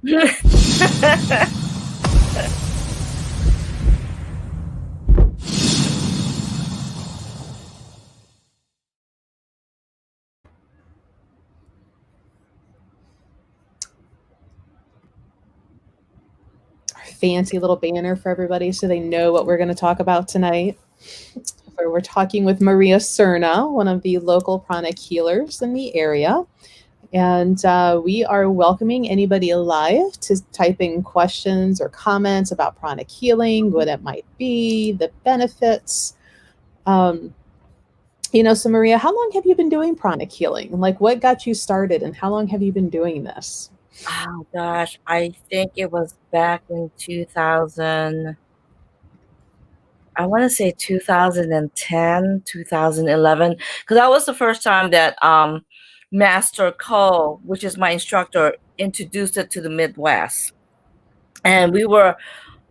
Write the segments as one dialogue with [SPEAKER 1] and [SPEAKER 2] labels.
[SPEAKER 1] Fancy little banner for everybody so they know what we're going to talk about tonight. We're talking with Maria Serna, one of the local pranic healers in the area. And we are welcoming anybody alive to type in questions or comments about pranic healing, what it might be, the benefits. So Maria, how long have you been doing pranic healing? Like, what got you started and how long have you been doing this?
[SPEAKER 2] Oh gosh, I think it was back in 2000. I want to say 2010, 2011, because that was the first time that Master Cole, which is my instructor, introduced it to the Midwest. And we were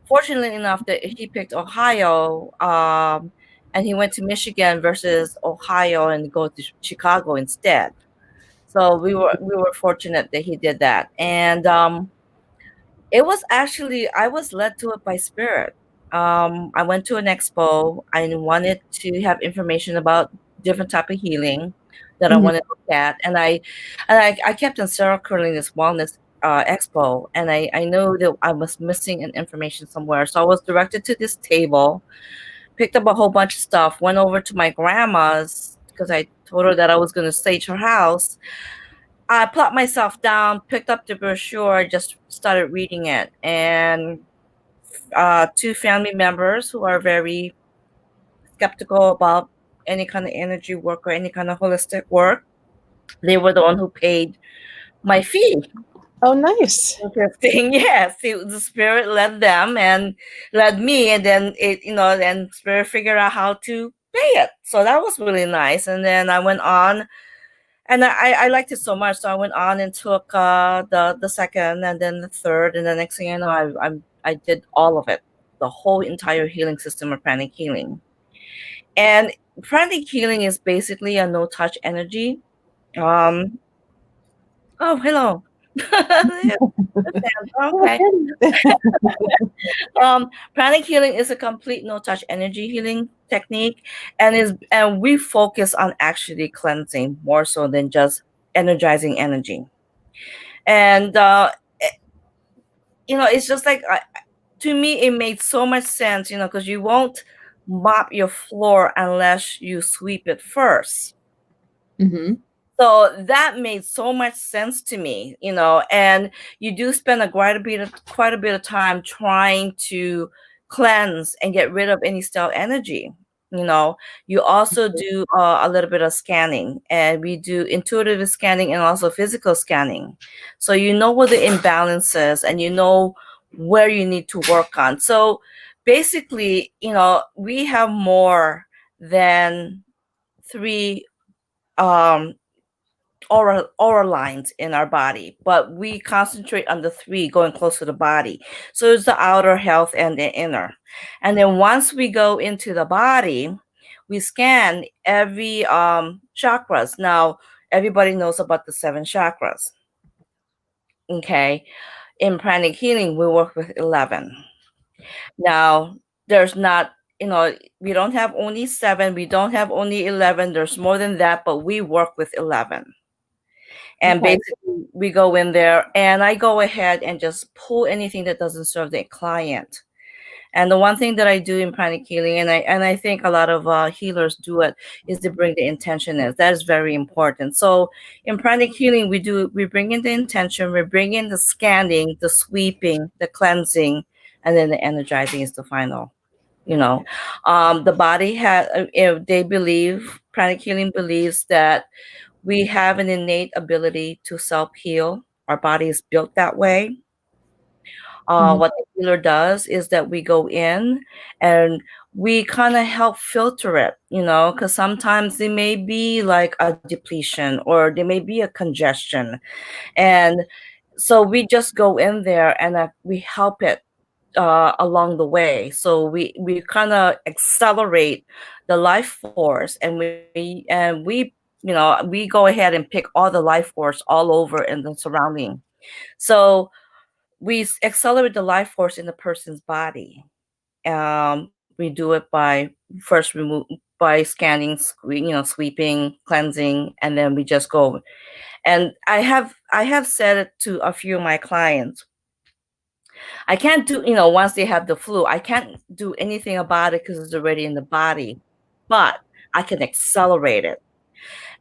[SPEAKER 2] fortunate enough that he picked Ohio, and he went to Michigan versus Ohio and go to Chicago instead. So we were fortunate that he did that. And it was actually, I was led to it by spirit. I went to an expo. I wanted to have information about different type of healing that I
[SPEAKER 1] Mhm.
[SPEAKER 2] wanted to look at, and I kept encircling this wellness expo, and I know that I was missing an information somewhere, so I was directed to this table, picked up a whole bunch of stuff, went over to my grandma's because I told her that I was going to stage her house. I plopped myself down, picked up the brochure, just started reading it, and two family members who are very skeptical about any kind of energy work or any kind of holistic work, they were the one who paid my fee.
[SPEAKER 1] Oh, nice.
[SPEAKER 2] Interesting. Yes, the spirit led them and led me, and then then spirit figured out how to pay it. So that was really nice. And then I went on, and I liked it so much, so I went on and took the second, and then the third, and the next thing I know, I did all of it, the whole entire healing system of pranic healing. And pranic healing is basically a no touch energy. Um, oh, hello. Okay. Pranic healing is a complete no touch energy healing technique, and we focus on actually cleansing more so than just energizing energy. And it's just like, to me it made so much sense, because you won't mop your floor unless you sweep it first.
[SPEAKER 1] Mm-hmm.
[SPEAKER 2] So that made so much sense to me, and you do spend quite a bit of time trying to cleanse and get rid of any stale energy. You also do a little bit of scanning, and we do intuitive scanning and also physical scanning. So you know where the imbalances and you know where you need to work on. So basically, we have more than three um aura lines in our body, but we concentrate on the three going close to the body. So it's the outer health and the inner. And then once we go into the body, we scan every chakras. Now everybody knows about the seven chakras. Okay. In pranic healing, we work with 11. Now there's not, we don't have only seven, we don't have only 11, there's more than that, but we work with 11. And
[SPEAKER 1] Okay.
[SPEAKER 2] basically, we go in there, and I go ahead and just pull anything that doesn't serve the client. And the one thing that I do in pranic healing, and I think a lot of healers do it, is to bring the intention in. That is very important. So in pranic healing, we bring in the intention, we bring in the scanning, the sweeping, the cleansing, and then the energizing is the final. The body has. They believe, pranic healing believes that we have an innate ability to self-heal. Our body is built that way.
[SPEAKER 1] Mhm.
[SPEAKER 2] What the healer does is that we go in and we kind of help filter it, because sometimes there may be like a depletion or there may be a congestion. And so we just go in there and we help it along the way. So we kind of accelerate the life force, and we go ahead and pick all the life force all over in the surrounding. So we accelerate the life force in the person's body. We do it by first remove by scanning, sweeping, cleansing, and then we just go. And I have said it to a few of my clients. I can't do, once they have the flu, I can't do anything about it because it's already in the body, but I can accelerate it.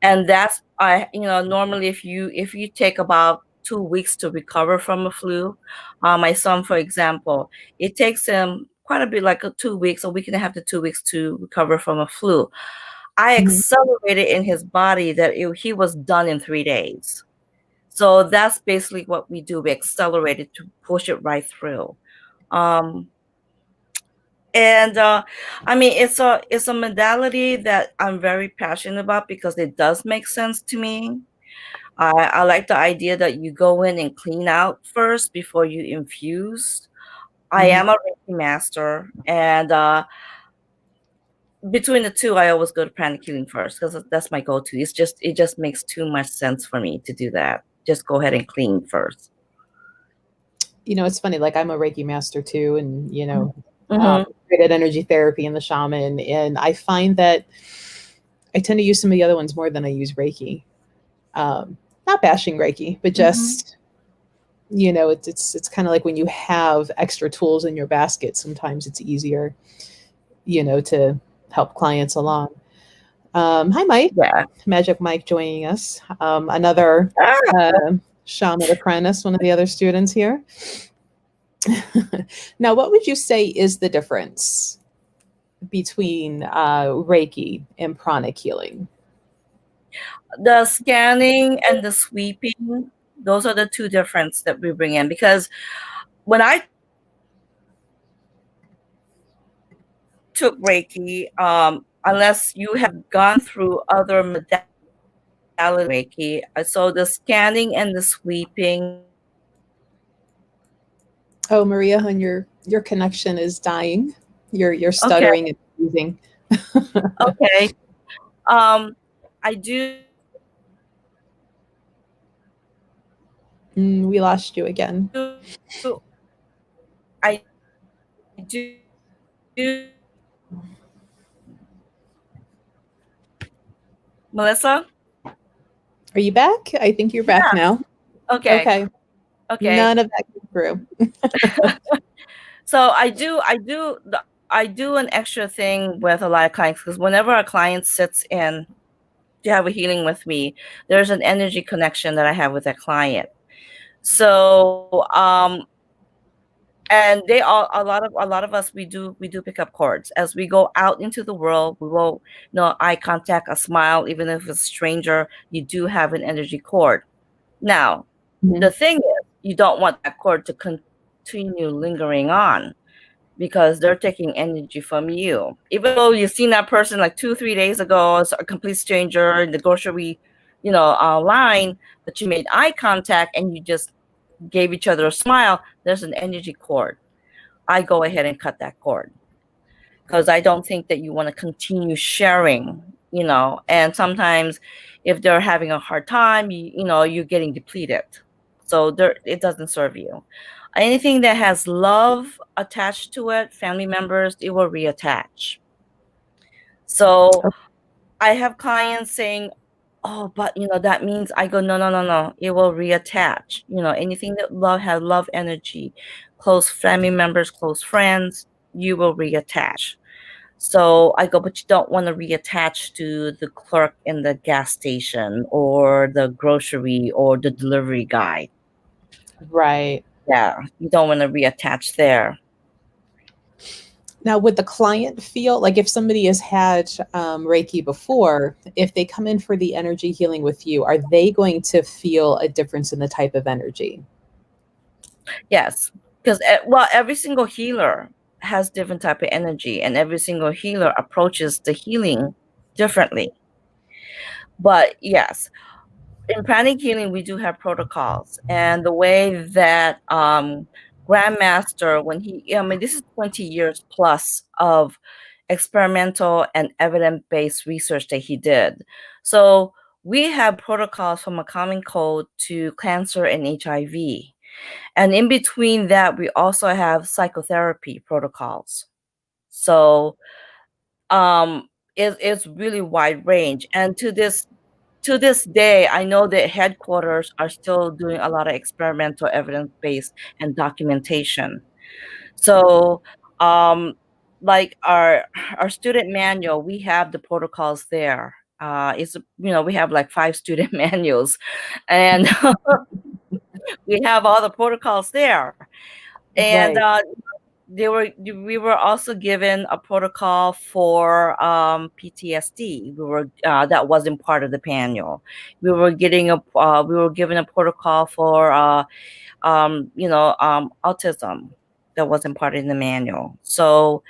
[SPEAKER 2] And that's, normally if you take about 2 weeks to recover from a flu, my son, for example, it takes him quite a bit, like 2 weeks, a week and a half to 2 weeks to recover from a flu. I
[SPEAKER 1] Mhm.
[SPEAKER 2] accelerated in his body that he was done in 3 days. So that's basically what we do. We accelerate it to push it right through. Um, and I mean, it's a modality that I'm very passionate about because it does make sense to me. I like the idea that you go in and clean out first before you infuse. I
[SPEAKER 1] Mhm.
[SPEAKER 2] am a Reiki master, and between the two, I always go to Pranic Healing first because that's my go-to. It just makes too much sense for me to do that. Just go ahead and clean first.
[SPEAKER 1] It's funny, like I'm a Reiki master too, and
[SPEAKER 2] Mm-hmm.
[SPEAKER 1] great at energy therapy and the shaman. And I find that I tend to use some of the other ones more than I use Reiki. Not bashing Reiki, but
[SPEAKER 2] Mm-hmm.
[SPEAKER 1] just it's kind of like when you have extra tools in your basket. Sometimes it's easier, to help clients along. Hi, Mike.
[SPEAKER 2] Yeah.
[SPEAKER 1] Magic Mike joining us. Another
[SPEAKER 2] Ah,
[SPEAKER 1] shaman apprentice, one of the other students here. Now, what would you say is the difference between Reiki and pranic healing?
[SPEAKER 2] the scanning and the sweeping, those are the two difference that we bring in, because when I took Reiki, unless you have gone through other modalities Reiki, so the scanning and the sweeping.
[SPEAKER 1] Oh, Maria, and your connection is dying. You're
[SPEAKER 2] Okay,
[SPEAKER 1] stuttering and moving.
[SPEAKER 2] okay. I do.
[SPEAKER 1] We lost you again.
[SPEAKER 2] I do. Melissa.
[SPEAKER 1] Are you back? I think you're back
[SPEAKER 2] Yeah.
[SPEAKER 1] now.
[SPEAKER 2] Okay.
[SPEAKER 1] Okay.
[SPEAKER 2] Okay.
[SPEAKER 1] None of that came through.
[SPEAKER 2] So I do an extra thing with a lot of clients, because whenever a client sits in to have a healing with me, there's an energy connection that I have with that client. So and they all a lot of us, we do pick up cords as we go out into the world. We will, eye contact, a smile, even if it's a stranger, you do have an energy cord. Now,
[SPEAKER 1] Mhm.
[SPEAKER 2] the thing is, you don't want that cord to continue lingering on, because they're taking energy from you. Even though you've seen that person like 2, 3 days ago, as a complete stranger in the grocery, line, but you made eye contact and you just gave each other a smile, there's an energy cord. I go ahead and cut that cord, because I don't think that you want to continue sharing, and sometimes if they're having a hard time, you're getting depleted. So it doesn't serve you. Anything that has love attached to it, family members, it will reattach. So I have clients saying, "Oh, but that means," I go, "No, no, no, no. It will reattach. Anything that has love energy, close family members, close friends, you will reattach." So I go, "But you don't want to reattach to the clerk in the gas station or the grocery or the delivery guy.
[SPEAKER 1] Right.
[SPEAKER 2] Yeah, you don't want to reattach there."
[SPEAKER 1] Now, would the client feel like if somebody has had Reiki before, if they come in for the energy healing with you, are they going to feel a difference in the type of energy?
[SPEAKER 2] Yes, because well, every single healer has different type of energy, and every single healer approaches the healing differently. But yes, in pranic healing, we do have protocols, and the way that Grandmaster, when I mean, this is 20 years plus of experimental and evidence-based research that he did. So we have protocols from a common cold to cancer and HIV. And in between that, we also have psychotherapy protocols. So it's really wide range. And to this day, I know that headquarters are still doing a lot of experimental evidence-based and documentation. So, like our student manual, we have the protocols there. It's we have like 5 student manuals, and we have all the protocols there. And
[SPEAKER 1] Right.
[SPEAKER 2] we were also given a protocol for PTSD. That wasn't part of the manual. We were given a protocol for autism that wasn't part of the manual. So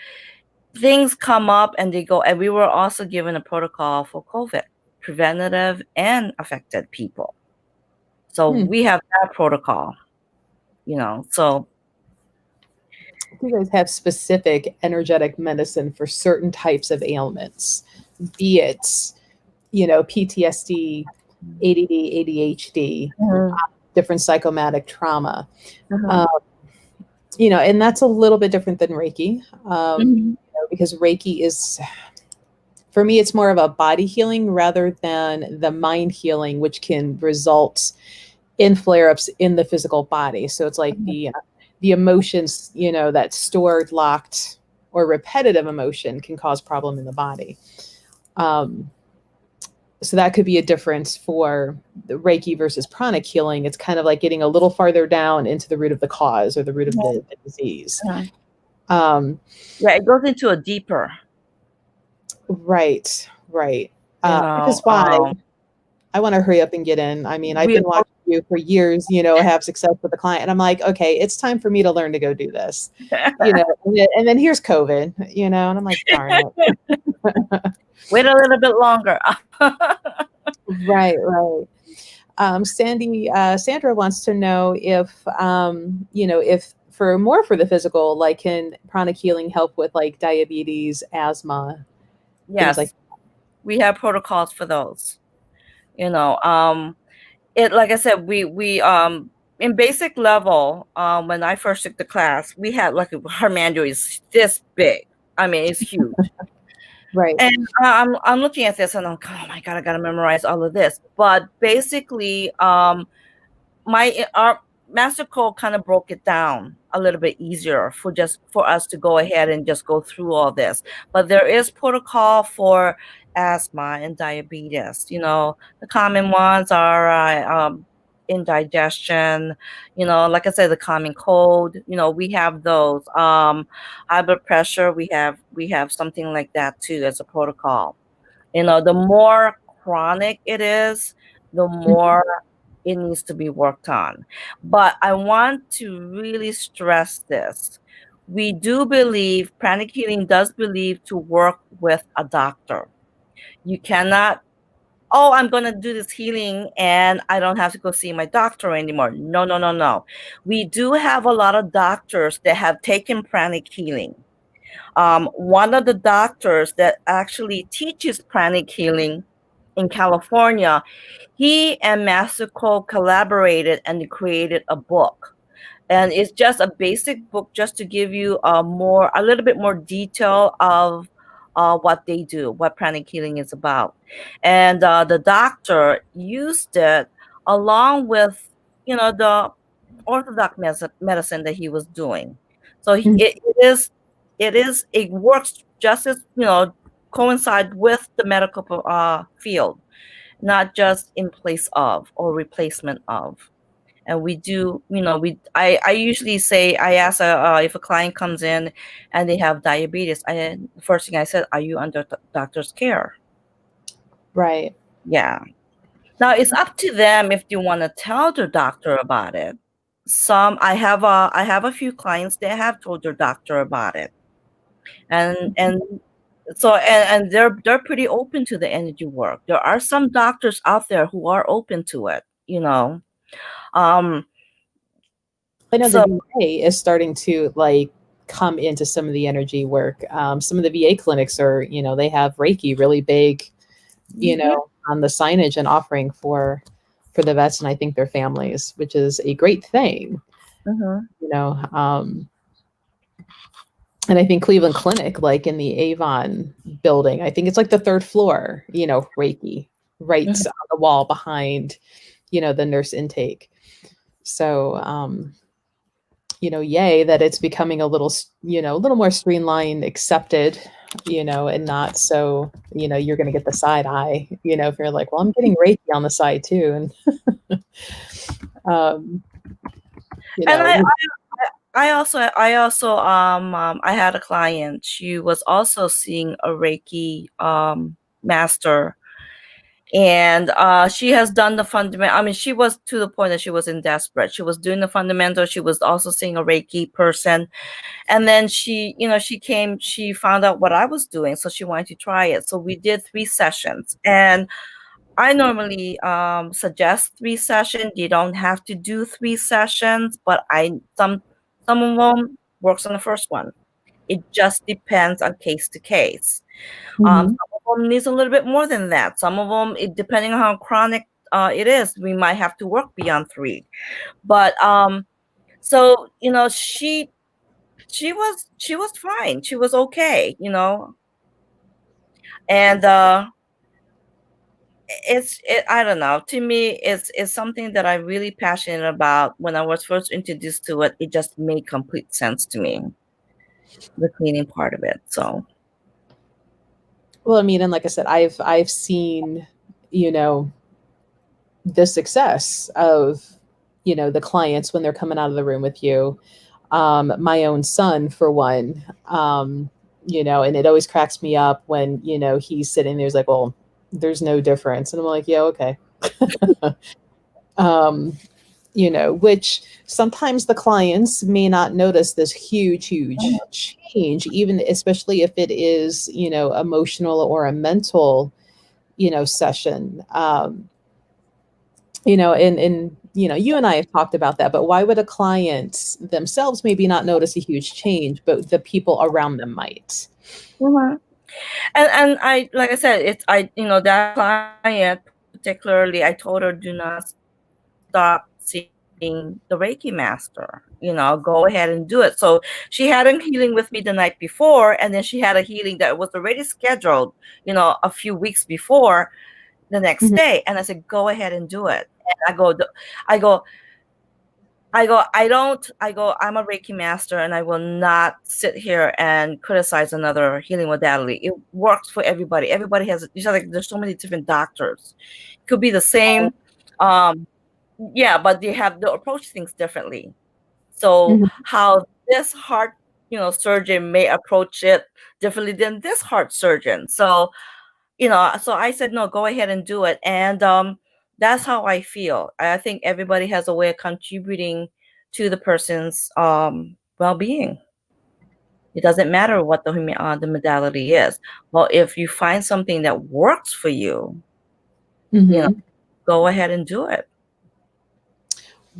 [SPEAKER 2] things come up and they go, and we were also given a protocol for COVID, preventative and affected people. So we have that protocol, so.
[SPEAKER 1] You guys have specific energetic medicine for certain types of ailments, be it, PTSD, ADD, ADHD, different psychomatic trauma. And that's a little bit different than Reiki, because Reiki is, for me, it's more of a body healing rather than the mind healing, which can result in flare-ups in the physical body. So it's like the emotions, that stored, locked, or repetitive emotion can cause problem in the body. So that could be a difference for the Reiki versus pranic healing. It's kind of like getting a little farther down into the root of the cause or the root of the disease.
[SPEAKER 2] Yeah, it goes into a deeper.
[SPEAKER 1] Right. Which is why I want to hurry up and get in. I mean, I've been watching you for years, have success with a client. And I'm like, okay, it's time for me to learn to go do this, and then here's COVID, and I'm like, darn it.
[SPEAKER 2] Wait a little bit longer.
[SPEAKER 1] Right. Sandra wants to know if, if for the physical, like, can pranic healing help with like diabetes, asthma?
[SPEAKER 2] Yes,
[SPEAKER 1] like
[SPEAKER 2] we have protocols for those. It, like I said, we in basic level, when I first took the class, we had like her manual is this big. I mean, it's huge.
[SPEAKER 1] Right.
[SPEAKER 2] And I'm looking at this and I'm like, oh my God, I gotta memorize all of this. But basically, our master code kind of broke it down a little bit easier for us to go ahead and just go through all this. But there is protocol for asthma and diabetes. The common ones are indigestion, like I said, the common cold, we have those. High blood pressure, we have something like that too as a protocol. The more chronic it is, the more it needs to be worked on. But I want to really stress this. We do believe, Pranic Healing does believe to work with a doctor. You cannot, oh, I'm going to do this healing and I don't have to go see my doctor anymore. No. We do have a lot of doctors that have taken Pranic Healing. One of the doctors that actually teaches Pranic Healing in California, he and Master Cole collaborated and they created a book. And it's just a basic book just to give you a little bit more detail of what they do, what pranic healing is about. And the doctor used it along with, the orthodox medicine that he was doing. So it works just as, coincide with the medical field, not just in place of or replacement of. And we do, I usually say, I ask if a client comes in and they have diabetes, the first thing I said, are you under doctor's care?
[SPEAKER 1] Right.
[SPEAKER 2] Yeah. Now it's up to them if they want to tell their doctor about it. I have a few clients that have told their doctor about it. And so they're pretty open to the energy work. There are some doctors out there who are open to it,
[SPEAKER 1] I know the VA is starting to like come into some of the energy work. Some of the VA clinics are, they have Reiki really big, on the signage and offering for the vets and I think their families, which is a great thing. you know. And I think Cleveland Clinic, like in the Avon building, I think it's like the third floor, Reiki, right
[SPEAKER 2] Mhm.
[SPEAKER 1] on the wall behind, the nurse intake. So, yay that it's becoming a little more streamlined, accepted, and not so, you're going to get the side eye, if you're like, well, I'm getting Reiki on the side too. And, um, you
[SPEAKER 2] And
[SPEAKER 1] know,
[SPEAKER 2] I had a client. She was also seeing a Reiki master, and she has done the fundamental. I mean, she was to the point that she was in desperate. She was doing the fundamental. She was also seeing a Reiki person, and then she found out what I was doing, so she wanted to try it. So we did 3 sessions, and I normally suggest 3 sessions. You don't have to do 3 sessions, but some of them works on the first one. It just depends on case to case.
[SPEAKER 1] mhm,
[SPEAKER 2] Some of them needs a little bit more than that. Some of them, depending on how chronic it is, we might have to work beyond 3. But so she was fine. She was okay, and I don't know. To me, it's something that I'm really passionate about. When I was first introduced to it, it just made complete sense to me, the cleaning part of it. So
[SPEAKER 1] well, I mean, and like I said, I've seen, the success of, the clients when they're coming out of the room with you. My own son, for one, and it always cracks me up when, he's sitting there, he's like, well, there's no difference. And I'm like, yeah, okay. um, which sometimes the clients may not notice this huge change, even especially if it is, emotional or a mental, session. And you and I have talked about that, but why would a client themselves maybe not notice a huge change, but the people around them might?
[SPEAKER 2] Mhm. And I, like I said, that client particularly, I told her, do not stop seeing the Reiki master. Go ahead and do it. So she had a healing with me the night before, and then she had a healing that was already scheduled, a few weeks before the next
[SPEAKER 1] Mhm,
[SPEAKER 2] day. And I said, go ahead and do it. And I go, I'm a Reiki master, and I will not sit here and criticize another healing modality. It works for everybody. Everybody has, like, there's so many different doctors. It could be the same, um, yeah, but they approach things differently. So
[SPEAKER 1] mhm.
[SPEAKER 2] how this heart, surgeon may approach it differently than this heart surgeon. So so I said, no, go ahead and do it. And that's how I feel. I think everybody has a way of contributing to the person's well-being. It doesn't matter what the modality is. Well, if you find something that works for you, you know,
[SPEAKER 1] Mhm.
[SPEAKER 2] go ahead and do it.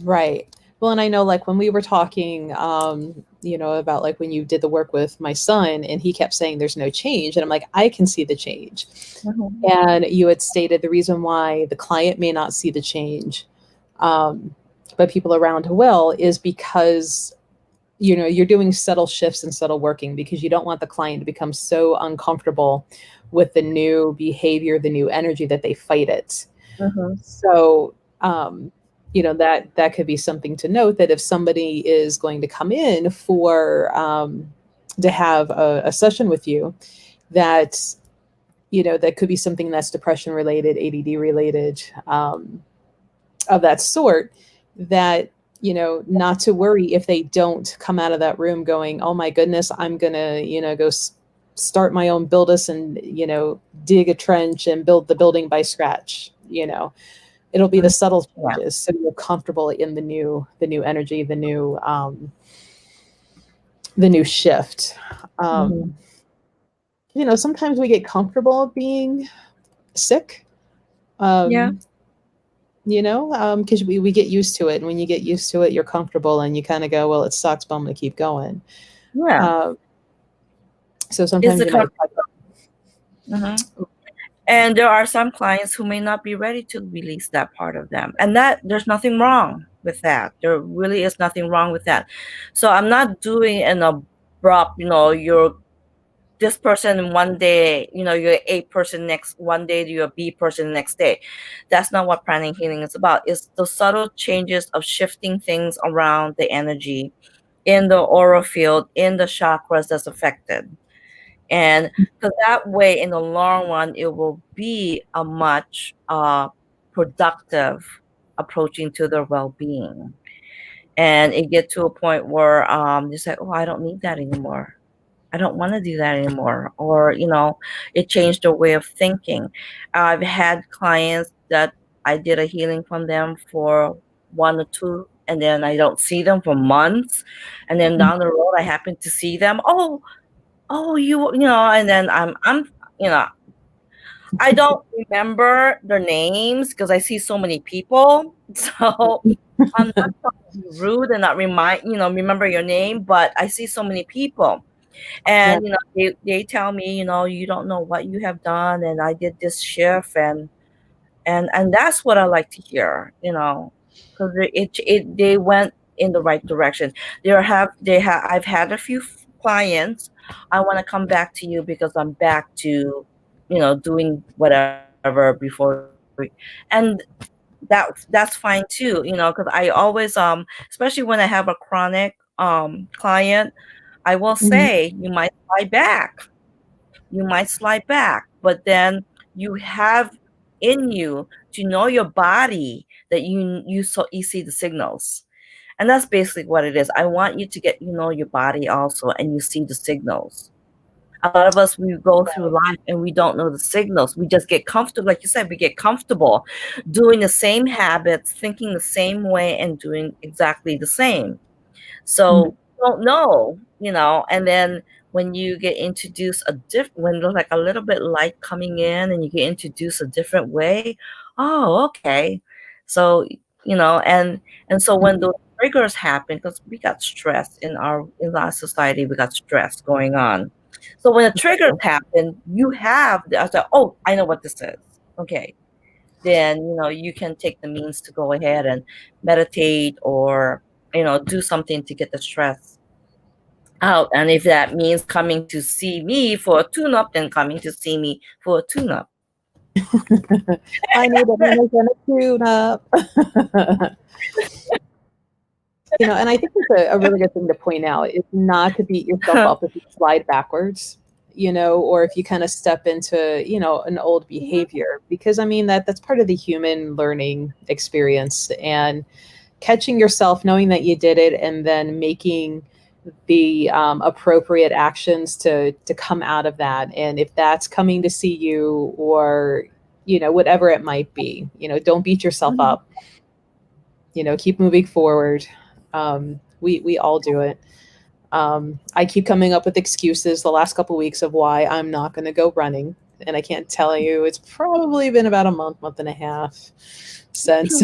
[SPEAKER 1] Right. Well, and I know, like, when we were talking, about like when you did the work with my son and he kept saying there's no change. And I'm like, I can see the change.
[SPEAKER 2] Mhm.
[SPEAKER 1] And you had stated the reason why the client may not see the change, um, but people around who will, is because, you're doing subtle shifts and subtle working because you don't want the client to become so uncomfortable with the new behavior, the new energy, that they fight it.
[SPEAKER 2] Mhm.
[SPEAKER 1] So, that could be something to note, that if somebody is going to come in for to have a session with you, that that could be something that's depression related, ADD related, of that sort, that not to worry if they don't come out of that room going, oh my goodness, I'm gonna go start my own buildus and dig a trench and build the building by scratch. It'll be the
[SPEAKER 2] Mhm.
[SPEAKER 1] subtle
[SPEAKER 2] Yeah.
[SPEAKER 1] changes, so you're comfortable in the new energy, the new shift.
[SPEAKER 2] Mhm.
[SPEAKER 1] um Sometimes we get comfortable being sick,
[SPEAKER 2] Yeah.
[SPEAKER 1] um because we get used to it, and when you get used to it, you're comfortable, and you kind of go, well, it sucks, but I'm going to keep going.
[SPEAKER 2] Yeah.
[SPEAKER 1] um, so
[SPEAKER 2] Is
[SPEAKER 1] sometimes
[SPEAKER 2] the
[SPEAKER 1] you might.
[SPEAKER 2] Mhm. And there are some clients who may not be ready to release that part of them, and that there's nothing wrong. with that. There really is nothing wrong with that. So I'm not doing an abrupt, you're this person one day, you're A person next one day, you're a B person the next day. That's not what pranic healing is about. It's the subtle changes of shifting things around the energy in the aura field, in the chakras that's affected. And because that way, in the long run, it will be a much productive approaching to their well-being. And it get to a point where you say, oh, I don't need that anymore. I don't want to do that anymore. Or, it changed their way of thinking. I've had clients that I did a healing from them for 1 or 2, and then I don't see them for months. And then down the road, I happen to see them. Oh, and then you know, I don't remember their names because I see so many people. So I'm not trying to be rude and not remember your name, but I see so many people. And they tell me, you don't know what you have done, and I did this shift, and that's what I like to hear, because they went in the right direction. I've had a few clients. I want to come back to you because I'm back to, doing whatever before, and that's fine too, because I always especially when I have a chronic client, I will
[SPEAKER 1] Mhm.
[SPEAKER 2] say you might slide back, but then you have in you to know your body that you see the signals. And that's basically what it is. I want you to get your body also, and you see the signals. A lot of us, we go through life and we don't know the signals. We just get comfortable, like you said, we get comfortable doing the same habits, thinking the same way, and doing exactly the same.
[SPEAKER 1] Mhm.
[SPEAKER 2] So don't know, and then when you get introduced when there's like a little bit light coming in and you get introduced a different way, oh, okay. So, and so when those triggers happen, because we got stress in our society, we got stress going on. So when the triggers happen, I said, oh, I know what this is. Okay. Then, you can take the means to go ahead and meditate or, do something to get the stress out. And if that means coming to see me for a tune-up, then coming to see me for a tune-up.
[SPEAKER 1] I need a gonna tune up. And I think it's a really good thing to point out is not to beat yourself up if you slide backwards, or if you kind of step into, an old behavior, because I mean that's part of the human learning experience, and catching yourself, knowing that you did it, and then making the appropriate actions to come out of that. And if that's coming to see you, or whatever it might be, don't beat yourself up. Keep moving forward. We all do it. I keep coming up with excuses the last couple of weeks of why I'm not going to go running, and I can't tell you, it's probably been about a month and a half since.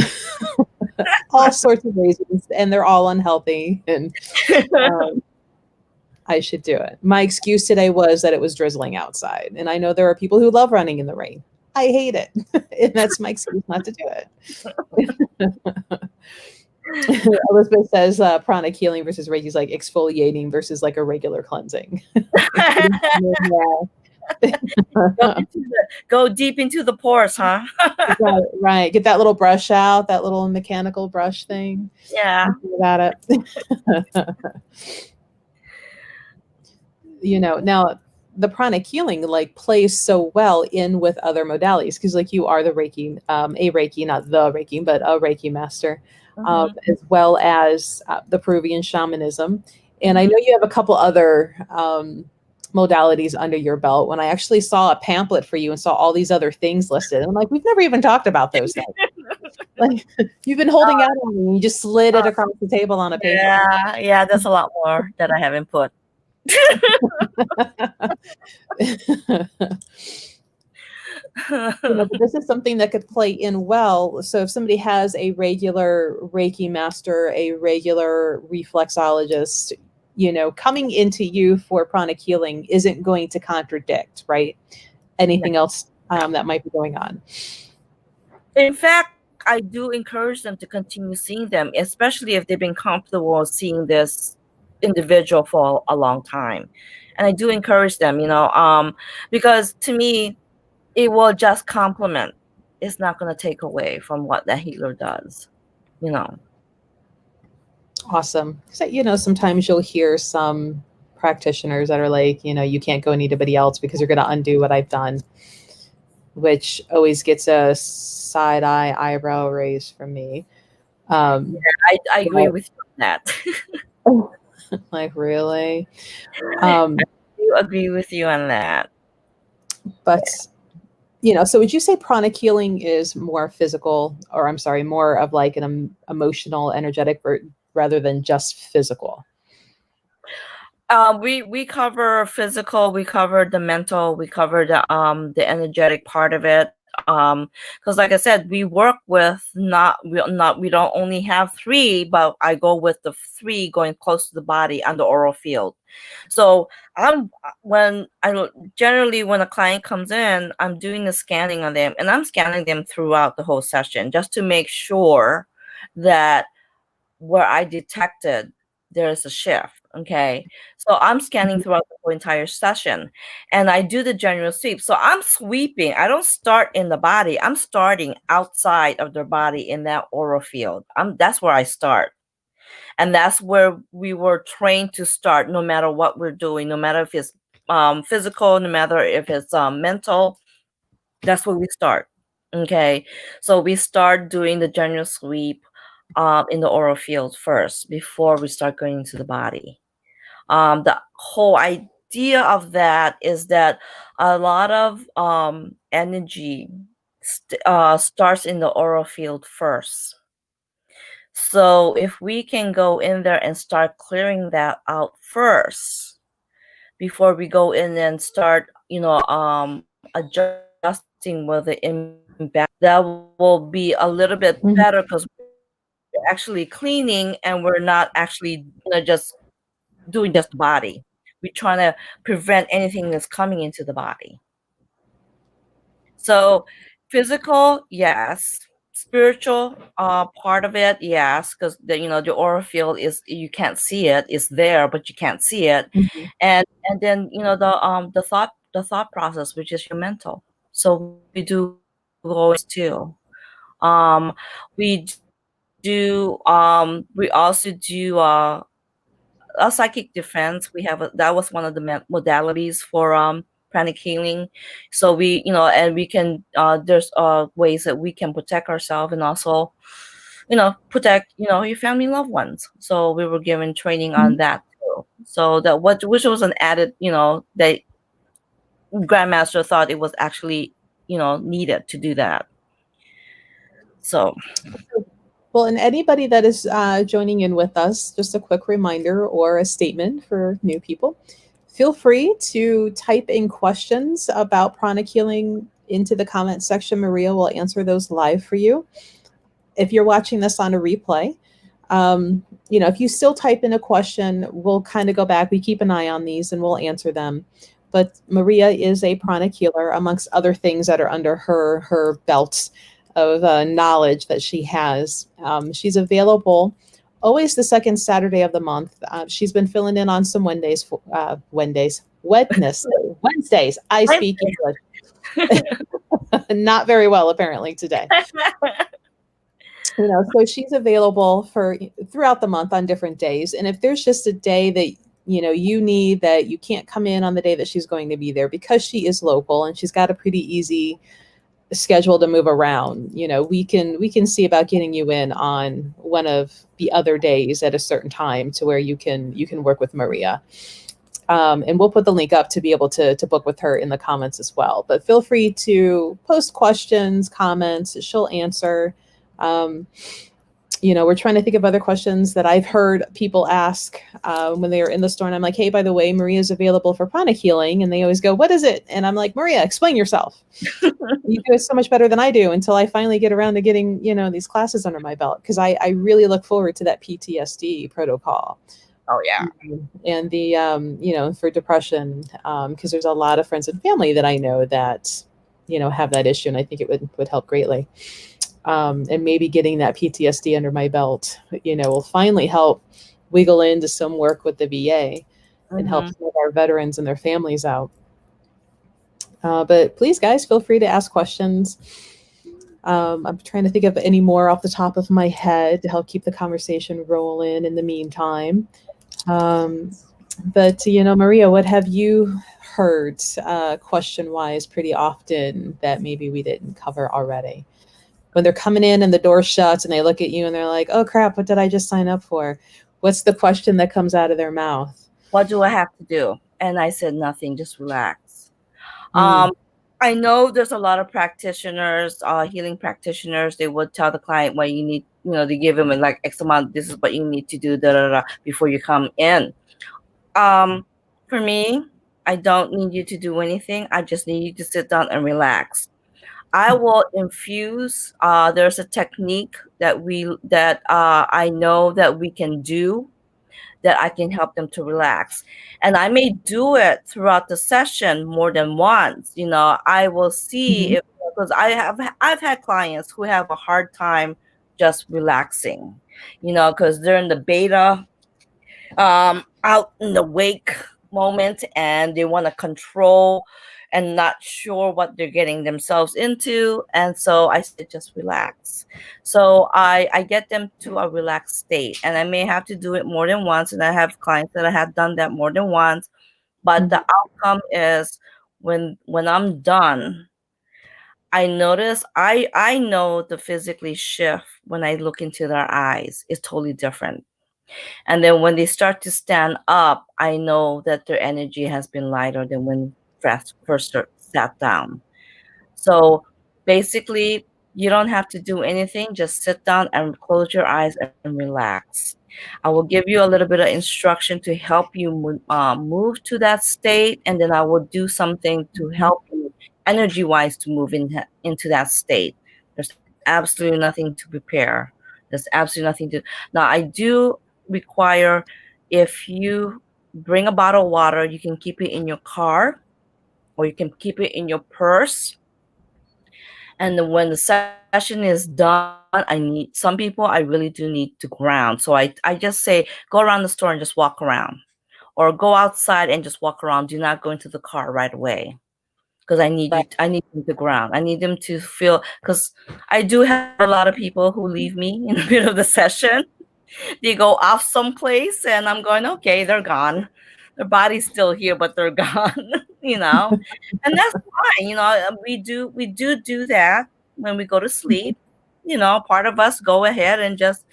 [SPEAKER 1] All sorts of reasons, and they're all unhealthy, and I should do it. My excuse today was that it was drizzling outside, and I know there are people who love running in the rain. I hate it, and that's my excuse not to do it. Elizabeth says pranic healing versus Reiki is like exfoliating versus like a regular cleansing.
[SPEAKER 2] Go deep into the pores, huh?
[SPEAKER 1] Right. Get that little brush out, that little mechanical brush thing.
[SPEAKER 2] Yeah.
[SPEAKER 1] About it. Now the pranic healing like plays so well in with other modalities, because like you are the Reiki, a Reiki, not the Reiki, but a Reiki master, as well as the Peruvian shamanism. And I know you have a couple other modalities under your belt. When I actually saw a pamphlet for you and saw all these other things listed, I'm like, we've never even talked about those things. Like, you've been holding out on me, and you just slid it across the table on a paper.
[SPEAKER 2] Yeah, there's a lot more that I haven't put.
[SPEAKER 1] But this is something that could play in well. So if somebody has a regular Reiki master, a regular reflexologist, coming into you for pranic healing isn't going to contradict, right? Anything else that might be going on.
[SPEAKER 2] In fact, I do encourage them to continue seeing them, especially if they've been comfortable seeing this individual for a long time. And I do encourage them, because to me, it will just complement. It's not going to take away from what that healer does, you know.
[SPEAKER 1] Awesome. So, sometimes you'll hear some practitioners that are like, you can't go anybody else because you're going to undo what I've done, which always gets a side eye eyebrow raise from me. Um,
[SPEAKER 2] I agree with you on that.
[SPEAKER 1] like, really?
[SPEAKER 2] I
[SPEAKER 1] Um,
[SPEAKER 2] do agree with you on that.
[SPEAKER 1] but, so would you say pranic healing is more physical, or I'm sorry, more of like an emotional, energetic, rather than just physical?
[SPEAKER 2] We cover physical, we cover the mental, we cover the energetic part of it. Because like I said, we work with we don't only have three, but I go with the three going close to the body on the oral field. So I'm when I generally when a client comes in, I'm doing the scanning on them, and I'm scanning them throughout the whole session just to make sure that where I detected there's a shift. Okay. So I'm scanning throughout the whole entire session, and I do the general sweep. So I'm sweeping. I don't start in the body. I'm starting outside of their body in that aura field. That's where I start. And that's where we were trained to start, no matter what we're doing, no matter if it's physical, no matter if it's mental. That's where we start. Okay. So we start doing the general sweep in the oral field first before we start going into the body. The whole idea of that is that a lot of energy starts in the oral field first. So if we can go in there and start clearing that out first before we go in and start, adjusting where the imbalance, that will be a little bit
[SPEAKER 1] Mhm.
[SPEAKER 2] better because we're actually cleaning and we're not actually, just doing just the body. We're trying to prevent anything that's coming into the body. So physical, yes. Spiritual, part of it, yes, because the aura field is, you can't see it. It's there, but you can't see it.
[SPEAKER 1] Mhm.
[SPEAKER 2] And then the thought process, which is your mental. So we do go too. We also do a psychic defense. That was one of the modalities for pranic healing. So and we can there's ways that we can protect ourselves, and also protect your family loved ones. So we were given training on
[SPEAKER 1] Mhm.
[SPEAKER 2] that too. So which was an added, that grandmaster thought it was actually needed to do that. So
[SPEAKER 1] Well, and anybody that is joining in with us, just a quick reminder or a statement for new people. Feel free to type in questions about pranic healing into the comment section. Maria will answer those live for you. If you're watching this on a replay, if you still type in a question, we'll kind of go back. We keep an eye on these and we'll answer them. But Maria is a pranic healer, amongst other things that are under her belt of knowledge that she has. She's available always the second Saturday of the month. She's been filling in on some Wednesdays. I speak English. Not very well, apparently, today. So she's available for throughout the month on different days. And if there's just a day that you need, that you can't come in on the day that she's going to be there, because she is local and she's got a pretty easy schedule to move around, we can see about getting you in on one of the other days at a certain time to where you can work with Maria. And we'll put the link up to be able to book with her in the comments as well. But feel free to post questions, comments. She'll answer. Um, we're trying to think of other questions that I've heard people ask when they are in the store. And I'm like, hey, by the way, Maria's available for pranic healing. And they always go, what is it? And I'm like, Maria, explain yourself. You do it so much better than I do, until I finally get around to getting, these classes under my belt. Because I really look forward to that PTSD protocol.
[SPEAKER 2] oh yeah.
[SPEAKER 1] And the, for depression, because there's a lot of friends and family that I know that, have that issue. And I think it would help greatly. and maybe getting that PTSD under my belt, will finally help wiggle into some work with the VA and help
[SPEAKER 2] Mm-hmm.
[SPEAKER 1] some of our veterans and their families out. But please, guys, feel free to ask questions. I'm trying to think of any more off the top of my head to help keep the conversation rolling in the meantime. Um, but, Maria, what have you heard question wise pretty often that maybe we didn't cover already? When they're coming in and the door shuts and they look at you and they're like, oh crap, what did I just sign up for? What's the question that comes out of their mouth?
[SPEAKER 2] What do I have to do? And I said, nothing, just relax.
[SPEAKER 1] Mm,
[SPEAKER 2] Um, I know there's a lot of practitioners, healing practitioners. They would tell the client what you need. They give them like X amount. This is what you need to do, da da da, before you come in. Um, for me, I don't need you to do anything. I just need you to sit down and relax. I will infuse. There's a technique that I know that we can do that I can help them to relax. And I may do it throughout the session more than once. I will see
[SPEAKER 1] mhm,
[SPEAKER 2] if, because I've had clients who have a hard time just relaxing, because they're in the beta, out in the wake moment, and they want to control and not sure what they're getting themselves into. And so I said, just relax. So I get them to a relaxed state, and I may have to do it more than once. And I have clients that I have done that more than once. But
[SPEAKER 1] mhm.
[SPEAKER 2] the outcome is, when I'm done, I notice I know the physically shift when I look into their eyes is totally different. And then when they start to stand up, I know that their energy has been lighter than when first sat down. So basically, you don't have to do anything. Just sit down and close your eyes and relax. I will give you a little bit of instruction to help you move to that state, and then I will do something to help you energy wise to move into that state. There's absolutely nothing to prepare. There's absolutely nothing to. Now, I do require, if you bring a bottle of water, you can keep it in your car or you can keep it in your purse. And then when the session is done, some people I really do need to ground. So I just say, go around the store and just walk around, or go outside and just walk around. Do not go into the car right away, because I need them to ground. I need them to feel, because I do have a lot of people who leave me in the middle of the session. They go off someplace and I'm going, okay, they're gone. Their body's still here, but they're gone, and that's fine. We do that when we go to sleep. Part of us go ahead and just,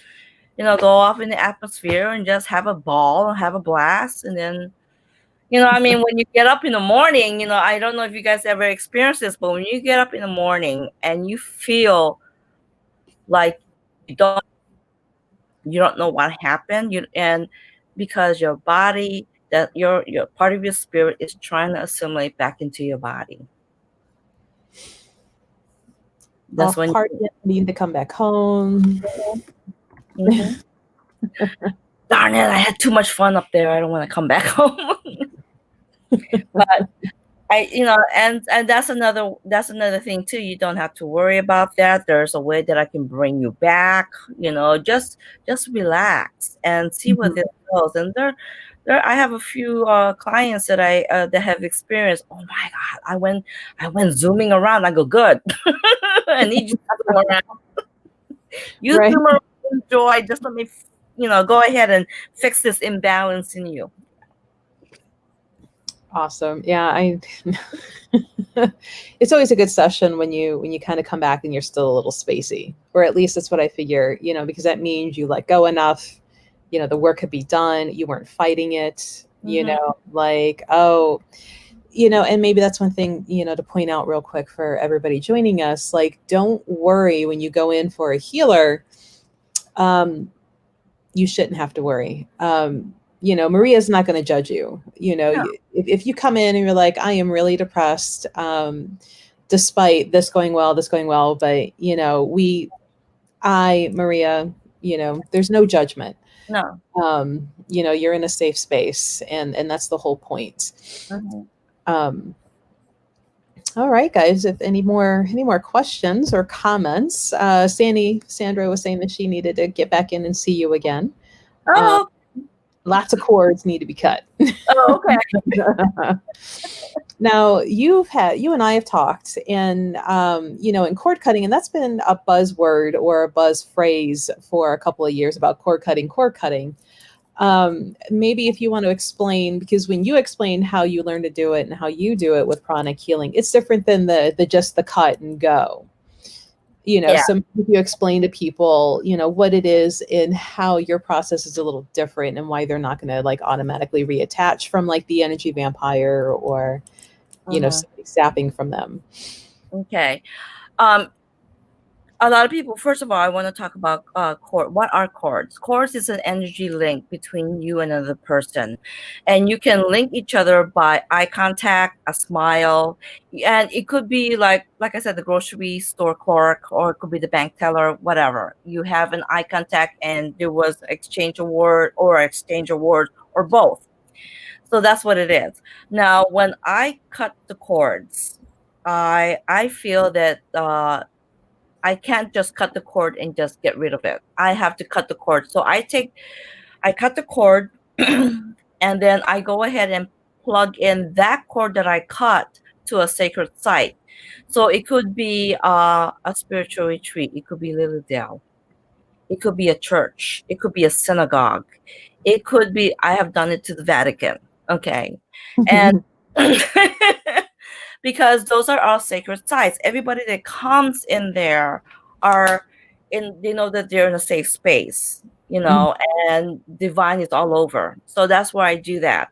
[SPEAKER 2] go off in the atmosphere and just have a ball, have a blast. And then, I mean, when you get up in the morning, I don't know if you guys ever experienced this, but when you get up in the morning and you feel like you don't know what happened, and because your body, that your part of your spirit is trying to assimilate back into your body. That's
[SPEAKER 1] Off
[SPEAKER 2] when
[SPEAKER 1] partying, needing to come back home.
[SPEAKER 2] Mhm. Darn it, I had too much fun up there, I don't want to come back home. But and that's another thing too. You don't have to worry about that. There's a way that I can bring you back. Just relax and see where
[SPEAKER 1] Mhm.
[SPEAKER 2] this goes. And I have a few clients that have experienced. Oh my God, I went zooming around. I go, good. I need you to zoom around. You
[SPEAKER 1] Right.
[SPEAKER 2] zoom around, enjoy. Just let me, go ahead and fix this imbalance in you.
[SPEAKER 1] Awesome. Yeah, I it's always a good session when you kind of come back and you're still a little spacey. Or at least that's what I figure, because that means you let go enough, the work could be done, you weren't fighting it,
[SPEAKER 2] Hmm.
[SPEAKER 1] like, oh, and maybe that's one thing, to point out real quick for everybody joining us, like, don't worry when you go in for a healer. Um, you shouldn't have to worry. Maria's not going to judge you.
[SPEAKER 2] Yeah,
[SPEAKER 1] If you come in and you're like, I am really depressed, despite this going well, but Maria, there's no judgment.
[SPEAKER 2] no.
[SPEAKER 1] You're in a safe space, and that's the whole point.
[SPEAKER 2] Hmm.
[SPEAKER 1] Um, All right, guys. If any more questions or comments, Sandra was saying that she needed to get back in and see you again. Um,
[SPEAKER 2] Oh,
[SPEAKER 1] lots of cords need to be cut.
[SPEAKER 2] oh, okay.
[SPEAKER 1] Now you and I have talked, and in cord cutting, and that's been a buzzword or a buzz phrase for a couple of years about cord cutting. Cord cutting. Maybe if you want to explain, because when you explain how you learn to do it and how you do it with pranic healing, it's different than the just the cut and go.
[SPEAKER 2] Yeah.
[SPEAKER 1] So if you explain to people, what it is and how your process is a little different and why they're not going to like automatically reattach from like the energy vampire or,
[SPEAKER 2] Mhm.
[SPEAKER 1] somebody sapping from them.
[SPEAKER 2] Okay. Um, a lot of people, first of all, I want to talk about cord. What are cords? Cords is an energy link between you and another person, and you can link each other by eye contact, a smile, and it could be like I said, the grocery store clerk, or it could be the bank teller, whatever. You have an eye contact, and there was exchange of word or exchange of words or both. So that's what it is. Now, when I cut the cords, I feel that I can't just cut the cord and just get rid of it. I have to cut the cord. So I cut the cord and then I go ahead and plug in that cord that I cut to a sacred site. So it could be a spiritual retreat. It could be Lilydale. It could be a church. It could be a synagogue. It could be, I have done it to the Vatican. Okay. And because those are all sacred sites. Everybody that comes in there are they know that they're in a safe space, and divine is all over. So that's why I do that.